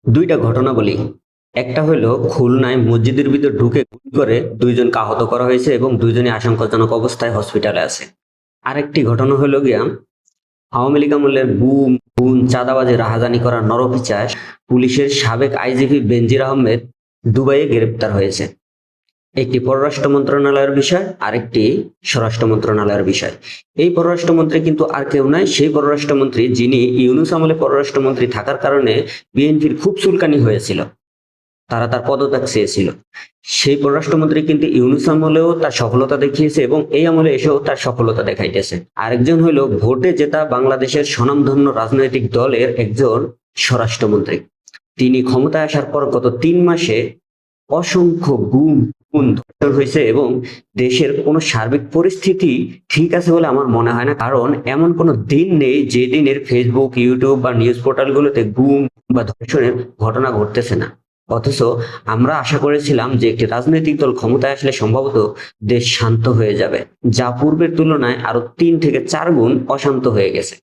দুইটা ঘটনা বলি। একটা হলো খুলনায় মসজিদের ভিতর ঢুকে গুলি করে দুইজনকে আহত করা হয়েছে এবং দুইজনই আশঙ্কাজনক অবস্থায় হসপিটালে আছে। আরেকটি ঘটনা হলো গিয়া আওয়ামী লীগ আমলের গুম খুন চাঁদাবাজি রাহাজানি করা নরপিচার পুলিশের সাবেক আইজিপি বেনজির আহমেদ দুবাইয়ে গ্রেপ্তার হয়েছে। একটি পররাষ্ট্র মন্ত্রণালয়ের বিষয়, আরেকটি স্বরাষ্ট্র মন্ত্রণালয়ের বিষয়। এই পররাষ্ট্রমন্ত্রী কিন্তু আর কেউ নয়, সেই পররাষ্ট্রমন্ত্রী যিনি ইউনূস আমলে পররাষ্ট্রমন্ত্রী থাকার কারণে বিএনপির খুব চুলকানি হয়েছিল, তারা তার পদত্যাগ চেয়েছিল। সেই পররাষ্ট্রমন্ত্রী কিন্তু ইউনূস আমলেও তার সফলতা দেখিয়েছে এবং এই আমলে এসেও তার সফলতা দেখাইতেছে। আরেকজন হলো ভোটে জেতা বাংলাদেশের স্বনামধন্য রাজনৈতিক দলের একজন স্বরাষ্ট্রমন্ত্রী। তিনি ক্ষমতায় আসার পর গত 3 মাসে অসংখ্য গুম খুন ধর্ষণ হয়েছে এবং দেশের কোনো সার্বিক পরিস্থিতি ঠিক আছে বলে আমার মনে হয় না। কারণ এমন কোনো দিন নেই যে দিনের ফেসবুক, ইউটিউব বা নিউজ পোর্টালগুলোতে গুম বা ধর্ষণের ঘটনা ঘটতেছে না। অথচ আমরা আশা করেছিলাম যে একটি রাজনৈতিক দল ক্ষমতায় আসলে সম্ভবত দেশ শান্ত হয়ে যাবে, যা পূর্বের তুলনায় আরো 3 থেকে 4 গুণ অশান্ত হয়ে গেছে।